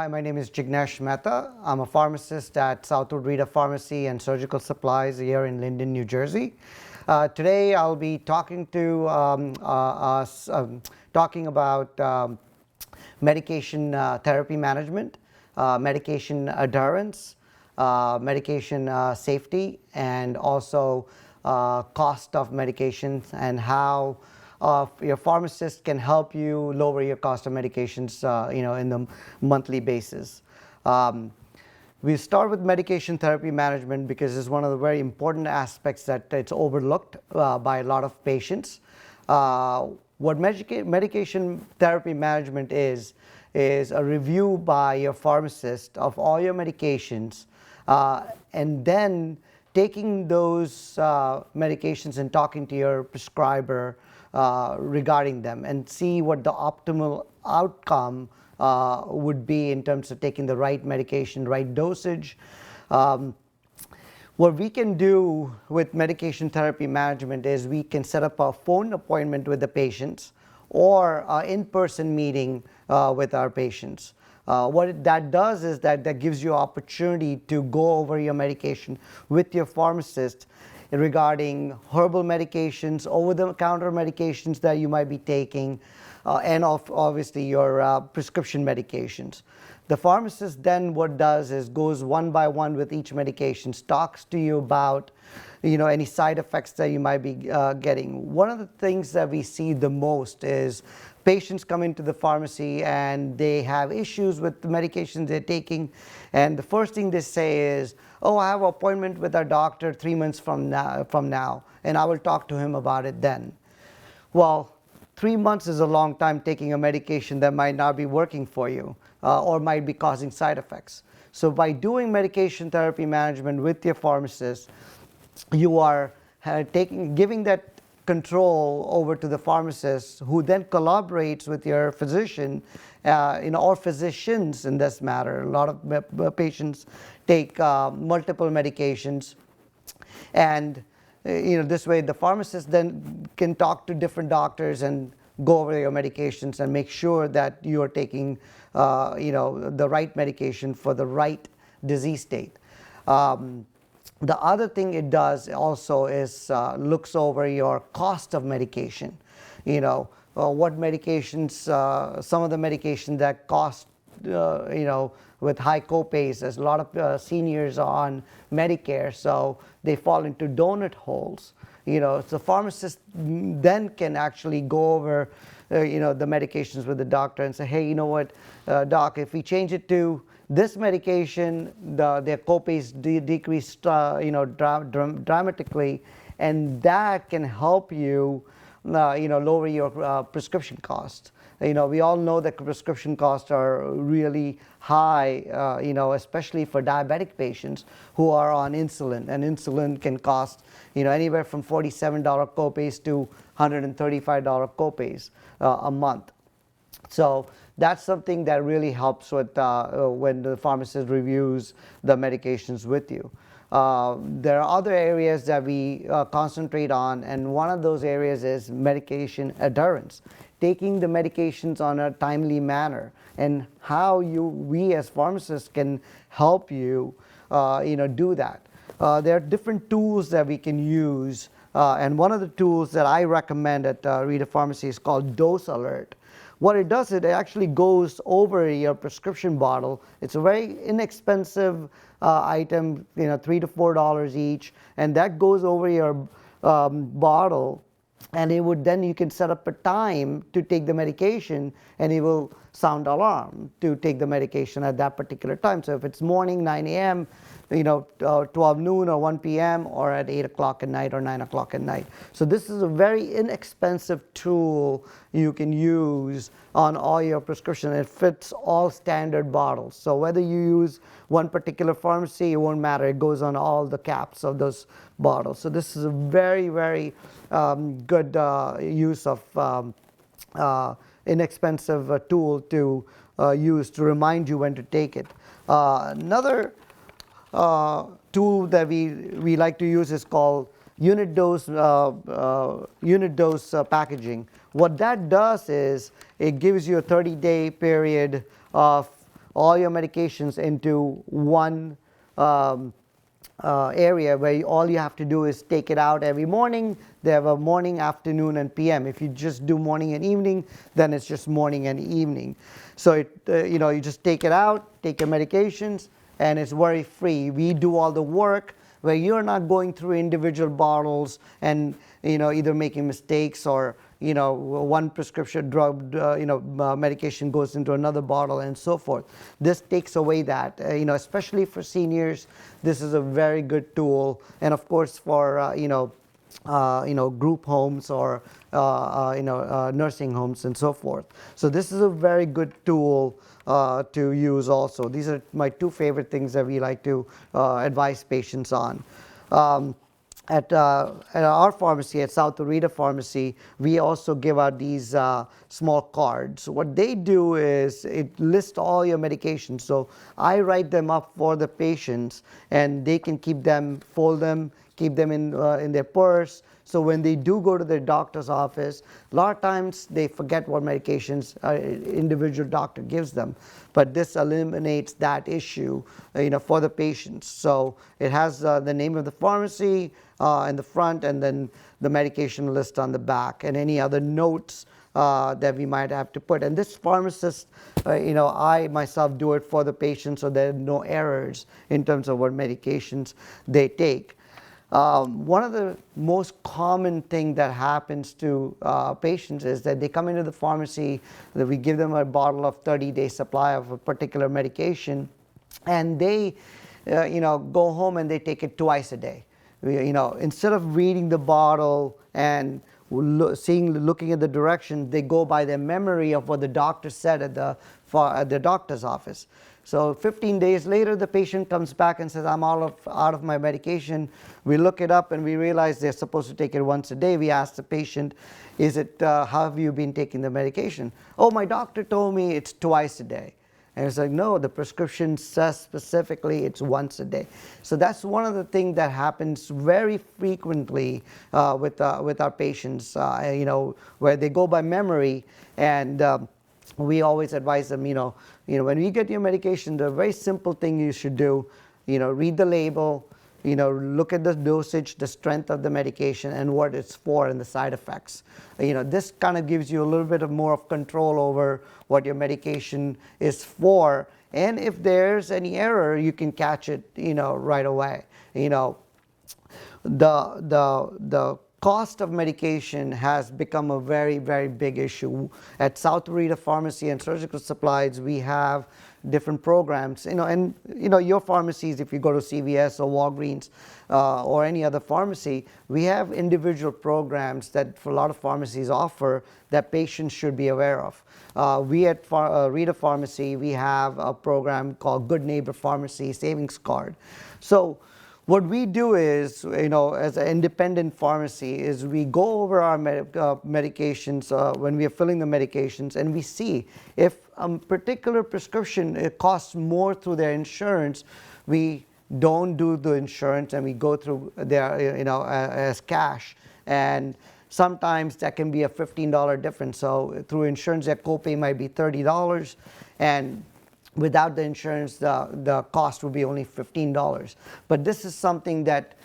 Hi, my name is Jignesh Mehta. I'm a pharmacist at Southwood Rita Pharmacy and Surgical Supplies here in Linden, New Jersey. Today I'll be talking to talking about medication therapy management, medication adherence, medication safety, and also cost of medications and how your pharmacist can help you lower your cost of medications, in the monthly basis. We start with medication therapy management because it's one of the very important aspects that it's overlooked by a lot of patients. What medication therapy management is a review by your pharmacist of all your medications, and then taking those medications and talking to your prescriber regarding them and see what the optimal outcome would be in terms of taking the right medication, right dosage. What we can do with medication therapy management is we can set up a phone appointment with the patients or an in-person meeting with our patients. What that does is that gives you opportunity to go over your medication with your pharmacist regarding herbal medications, over-the-counter medications that you might be taking, and obviously your prescription medications. The pharmacist then what does is goes one by one with each medication, talks to you about any side effects that you might be getting. One of the things that we see the most is patients come into the pharmacy and they have issues with the medications they're taking, and the first thing they say is, oh, I have an appointment with our doctor 3 months from now, and I will talk to him about it then. Well, 3 months is a long time taking a medication that might not be working for you or might be causing side effects. So by doing medication therapy management with your pharmacist, you are giving that control over to the pharmacist, who then collaborates with your physician, or physicians in this matter. A lot of patients take multiple medications, and this way the pharmacist then can talk to different doctors and go over your medications and make sure that you are taking the right medication for the right disease state. The other thing it does also is looks over your cost of medication. What medications, some of the medications that cost, with high copays. There's a lot of seniors on Medicare, so they fall into donut holes. So the pharmacist then can actually go over, the medications with the doctor and say, hey, you know what, doc, if we change it to this medication, their copays decrease, dramatically, and that can help you, lower your prescription costs. We all know that prescription costs are really high, especially for diabetic patients who are on insulin, and insulin can cost, anywhere from $47 copays to $135 copays a month. So that's something that really helps with when the pharmacist reviews the medications with you. There are other areas that we concentrate on, and one of those areas is medication adherence, taking the medications on a timely manner, and how we as pharmacists can help you, do that. There are different tools that we can use, and one of the tools that I recommend at Rita Pharmacy is called Dose Alert. What it does, it actually goes over your prescription bottle. It's a very inexpensive item, $3 to $4 each, and that goes over your bottle, and then you can set up a time to take the medication, and it will sound alarm to take the medication at that particular time. So if it's morning, 9 a.m., 12 noon or 1 p.m. or at 8 o'clock at night or 9 o'clock at night. So this is a very inexpensive tool you can use on all your prescription. It fits all standard bottles. So whether you use one particular pharmacy, it won't matter. It goes on all the caps of those bottles. So this is a very, very good use of inexpensive tool to use to remind you when to take it. Another tool that we like to use is called unit dose packaging. What that does is it gives you a 30-day period of all your medications into one area where all you have to do is take it out every morning. They have a morning, afternoon, and PM. If you just do morning and evening, then it's just morning and evening. So you just take it out, take your medications, and it's worry-free. We do all the work where you're not going through individual bottles and either making mistakes or one prescription drug medication goes into another bottle and so forth. This takes away that, especially for seniors. This is a very good tool, and of course for group homes or nursing homes and so forth. So this is a very good tool to use also. These are my two favorite things that we like to advise patients on. At our pharmacy, at South Arita Pharmacy, we also give out these small cards. What they do is it lists all your medications. So I write them up for the patients, and they can keep them, fold them, keep them in their purse. So when they do go to their doctor's office, a lot of times they forget what medications individual doctor gives them. But this eliminates that issue, for the patients. So it has the name of the pharmacy in the front, and then the medication list on the back, and any other notes that we might have to put. And this pharmacist, I myself do it for the patient, so there are no errors in terms of what medications they take. One of the most common thing that happens to patients is that they come into the pharmacy, that we give them a bottle of 30-day supply of a particular medication, and they go home and they take it twice a day. Instead of reading the bottle and looking at the direction, they go by their memory of what the doctor said at the doctor's office. So 15 days later, the patient comes back and says, I'm out of my medication. We look it up and we realize they're supposed to take it once a day. We ask the patient, how have you been taking the medication? Oh, my doctor told me it's twice a day. And it's like, no, the prescription says specifically it's once a day. So that's one of the things that happens very frequently with our patients, where they go by memory. And we always advise them, when you get your medication, the very simple thing you should do, read the label, look at the dosage, the strength of the medication, and what it's for, and the side effects. This kind of gives you a little bit more of control over what your medication is for, and if there's any error, you can catch it, right away. The cost of medication has become a very, very big issue. At South Arita Pharmacy and Surgical Supplies, we have different programs, and your pharmacies, if you go to CVS or Walgreens or any other pharmacy, we have individual programs that a lot of pharmacies offer that patients should be aware of. We at Arita Pharmacy, we have a program called Good Neighbor Pharmacy Savings Card. So what we do is, as an independent pharmacy, is we go over our medications when we are filling the medications, and we see if a particular prescription it costs more through their insurance, we don't do the insurance and we go through their, as cash. And sometimes that can be a $15 difference. So through insurance, their copay might be $30, and without the insurance, the cost would be only $15. But this is something that,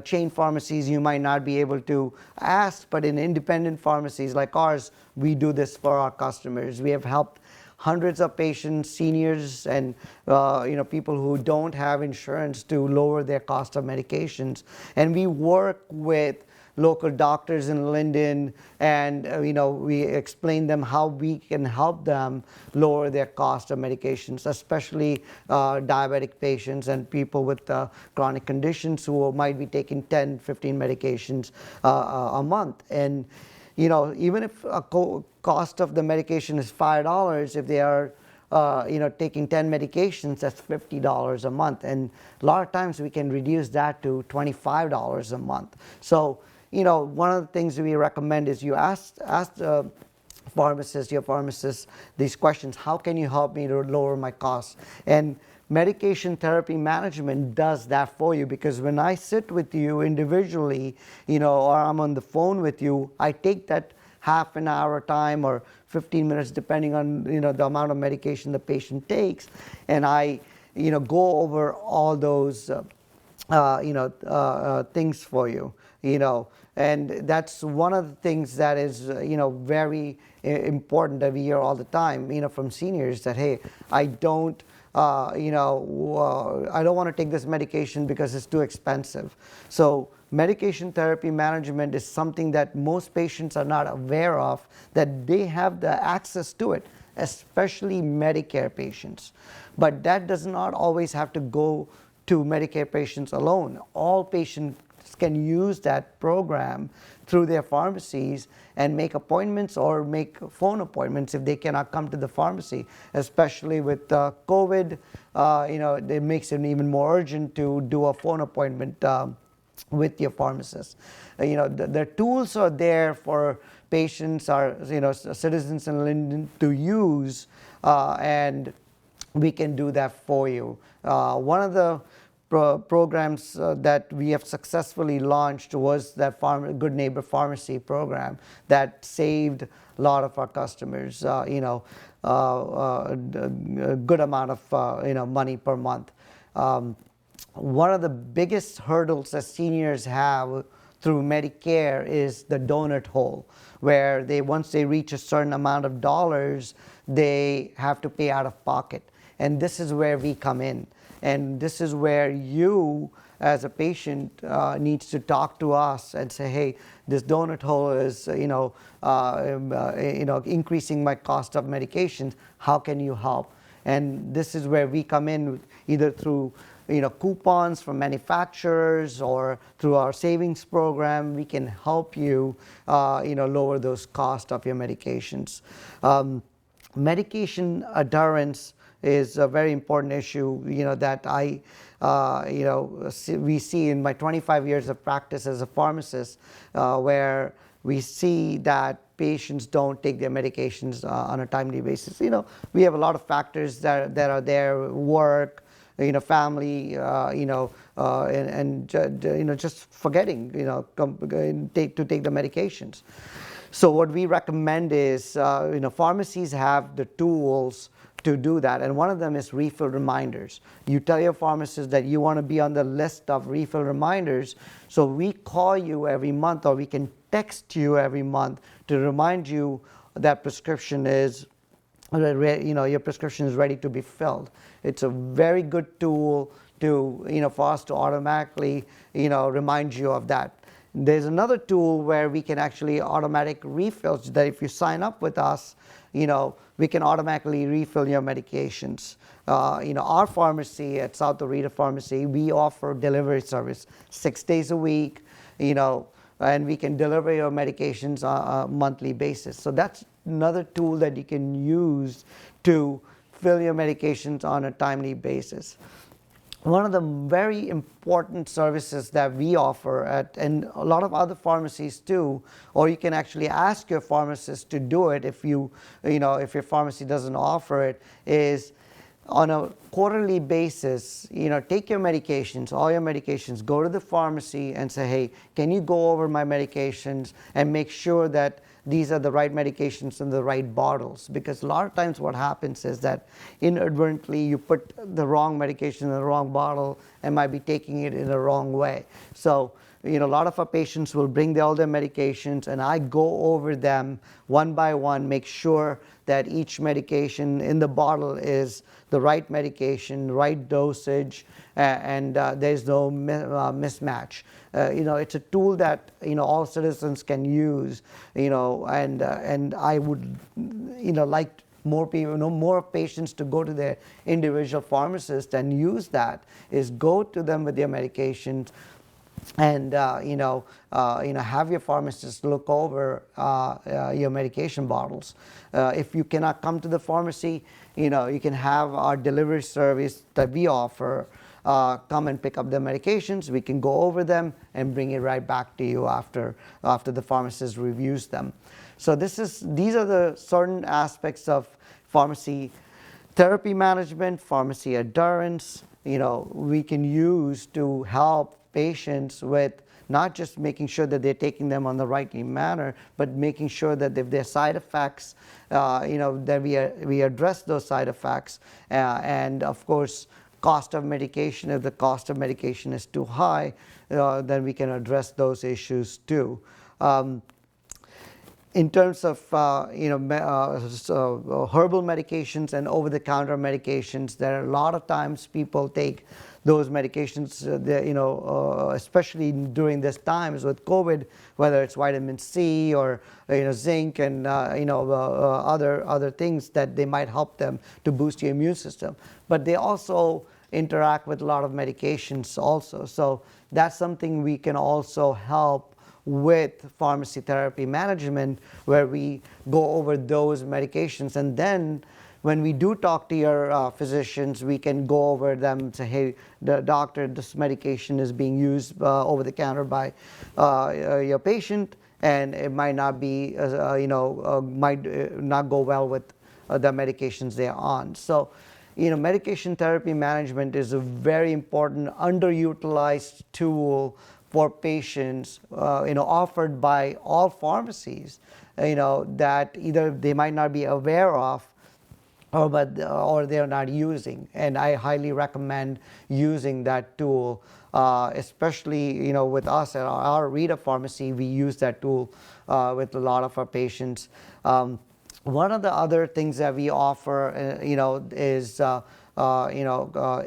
chain pharmacies, you might not be able to ask, but in independent pharmacies like ours, we do this for our customers. We have helped hundreds of patients, seniors, and people who don't have insurance to lower their cost of medications. And we work with local doctors in Linden, and we explain them how we can help them lower their cost of medications, especially diabetic patients and people with chronic conditions who might be taking 10, 15 medications a month. And even if a cost of the medication is $5, if they are taking 10 medications, that's $50 a month. And a lot of times we can reduce that to $25 a month. So one of the things we recommend is you ask the your pharmacist, these questions. How can you help me to lower my costs? And medication therapy management does that for you, because when I sit with you individually, or I'm on the phone with you, I take that half an hour time or 15 minutes, depending on the amount of medication the patient takes, and I go over all those things for you, and that's one of the things that is very important that we hear all the time from seniors, that hey, I don't I don't want to take this medication because it's too expensive. So medication therapy management is something that most patients are not aware of, that they have the access to it, especially Medicare patients. But that does not always have to go to Medicare patients alone. All patients can use that program through their pharmacies and make appointments or make phone appointments if they cannot come to the pharmacy. Especially with COVID, it makes it even more urgent to do a phone appointment with your pharmacist. The tools are there for patients, or citizens in Linden to use, and we can do that for you. One of the programs that we have successfully launched was that Good Neighbor Pharmacy program that saved a lot of our customers, a good amount of money per month. One of the biggest hurdles that seniors have through Medicare is the donut hole, where once they reach a certain amount of dollars, they have to pay out of pocket. And this is where we come in. And this is where you, as a patient, needs to talk to us and say, hey, this donut hole is, increasing my cost of medications. How can you help? And this is where we come in, either through coupons from manufacturers or through our savings program. We can help you, lower those costs of your medications. Medication adherence is a very important issue, that we see in my 25 years of practice as a pharmacist, where we see that patients don't take their medications on a timely basis. We have a lot of factors that are there: work, family, and just forgetting, to take the medications. So what we recommend is, pharmacies have the tools to do that, and one of them is refill reminders. You tell your pharmacist that you want to be on the list of refill reminders, so we call you every month, or we can text you every month to remind you that prescription is, your prescription is ready to be filled. It's a very good tool to, for us to automatically, remind you of that. There's another tool where we can actually automatic refills, that if you sign up with us, we can automatically refill your medications. Our pharmacy at South Orita Pharmacy, we offer delivery service 6 days a week, and we can deliver your medications on a monthly basis. So that's another tool that you can use to fill your medications on a timely basis. One of the very important services that we offer and a lot of other pharmacies too, or you can actually ask your pharmacist to do it if if your pharmacy doesn't offer it, is on a quarterly basis, take your medications, all your medications, go to the pharmacy and say, hey, can you go over my medications and make sure that these are the right medications in the right bottles? Because a lot of times what happens is that inadvertently you put the wrong medication in the wrong bottle and might be taking it in the wrong way. So a lot of our patients will bring all their medications, and I go over them one by one, make sure that each medication in the bottle is the right medication, right dosage, and there's no mismatch. It's a tool that all citizens can use, and I would like more people, more patients to go to their individual pharmacist and use that. Is go to them with their medications, and have your pharmacist look over your medication bottles. If you cannot come to the pharmacy, you can have our delivery service that we offer come and pick up the medications. We can go over them and bring it right back to you after the pharmacist reviews them. So these are the certain aspects of pharmacy therapy management, pharmacy adherence, we can use to help patients with not just making sure that they're taking them on the right manner, but making sure that if there are side effects, that we address those side effects, and of course, cost of medication. If the cost of medication is too high, then we can address those issues too. In terms of herbal medications and over-the-counter medications, there are a lot of times people take those medications, especially during this times with COVID, whether it's vitamin C or zinc and other things that they might help them to boost your immune system. But they also interact with a lot of medications also. So that's something we can also help with pharmacy therapy management, where we go over those medications, and then when we do talk to your physicians, we can go over them and say, hey, the doctor, this medication is being used over the counter by your patient, and it might not be might not go well with the medications they're on. So medication therapy management is a very important underutilized tool for patients, offered by all pharmacies, that either they might not be aware of, or they're not using. And I highly recommend using that tool, especially with us at our Rita pharmacy. We use that tool with a lot of our patients. One of the other things that we offer, is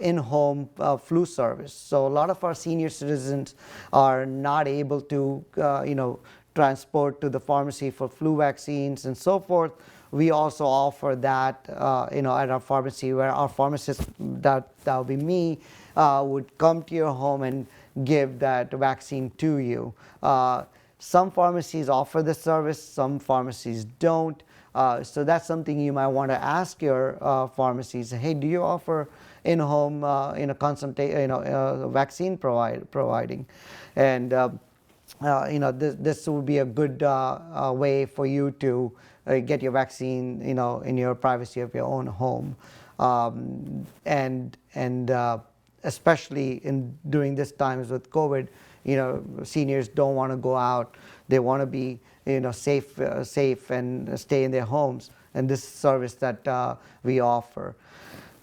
in-home flu service. So a lot of our senior citizens are not able to, transport to the pharmacy for flu vaccines and so forth. We also offer that, at our pharmacy, where our pharmacist, that would be me, would come to your home and give that vaccine to you. Some pharmacies offer the service, some pharmacies don't. So that's something you might want to ask your pharmacies. Hey, do you offer in-home vaccine providing? And this would be a good way for you to get your vaccine, in your privacy of your own home, and especially during this times with COVID, seniors don't want to go out. They want to be safe and stay in their homes, and this service that we offer.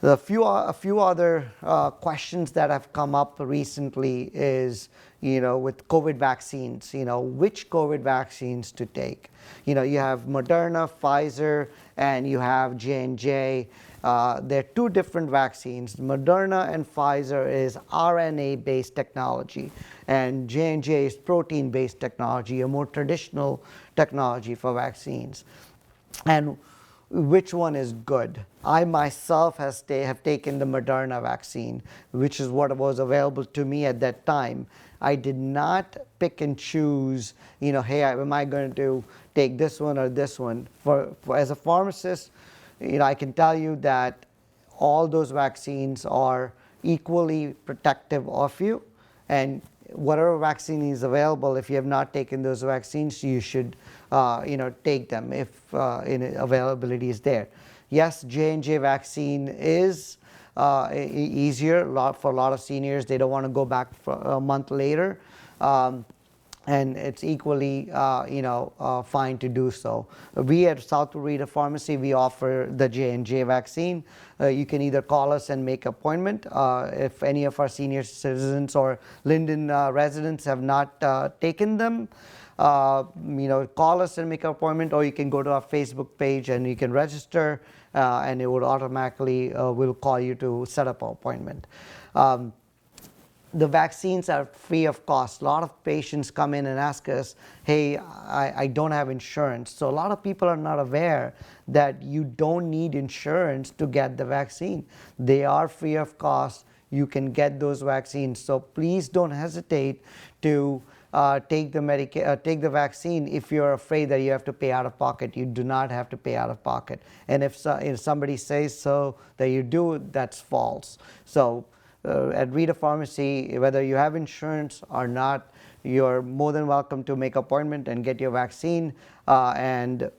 A few other questions that have come up recently is, with COVID vaccines, which COVID vaccines to take. You have Moderna, Pfizer, and you have J&J. They're two different vaccines. Moderna and Pfizer is RNA-based technology, and J&J is protein-based technology, a more traditional technology for vaccines. And which one is good? I myself have taken the Moderna vaccine, which is what was available to me at that time. I did not pick and choose, hey, am I going to take this one or this one? For as a pharmacist, I can tell you that all those vaccines are equally protective of you, and whatever vaccine is available, if you have not taken those vaccines, you should take them if availability is there. Yes, J&J vaccine is easier for a lot of seniors. They don't want to go back for a month later, and it's equally fine to do so. We at South Rita Pharmacy, we offer the J&J vaccine. You can either call us and make an appointment. If any of our senior citizens or Linden residents have not taken them, call us and make an appointment, or you can go to our Facebook page and you can register, and it would automatically will call you to set up an appointment. The vaccines are free of cost. A lot of patients come in and ask us, hey, I don't have insurance. So a lot of people are not aware that you don't need insurance to get the vaccine. They are free of cost. You can get those vaccines. So please don't hesitate to take the vaccine. If you're afraid that you have to pay out of pocket, you do not have to pay out of pocket. And if somebody says so that you do, that's false. So at Rita Pharmacy, whether you have insurance or not, you're more than welcome to make an appointment and get your vaccine, and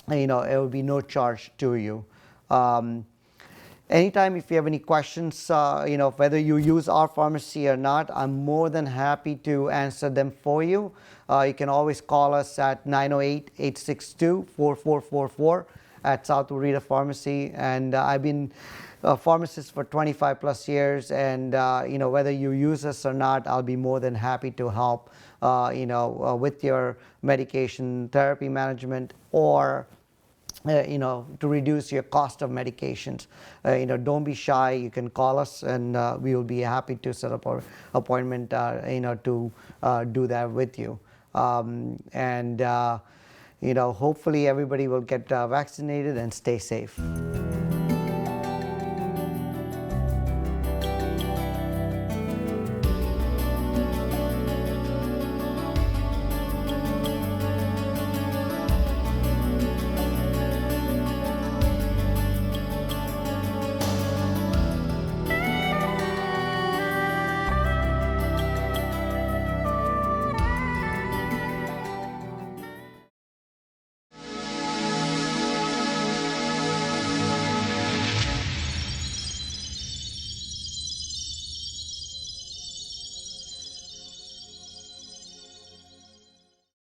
it will be no charge to you. Anytime if you have any questions, whether you use our pharmacy or not, I'm more than happy to answer them for you. You can always call us at 908-862-4444 at South Urita Pharmacy. And I've been a pharmacist for 25 plus years, and whether you use us or not, I'll be more than happy to help with your medication therapy management, or to reduce your cost of medications. Don't be shy. You can call us, and we will be happy to set up an appointment, to do that with you. And hopefully everybody will get vaccinated and stay safe.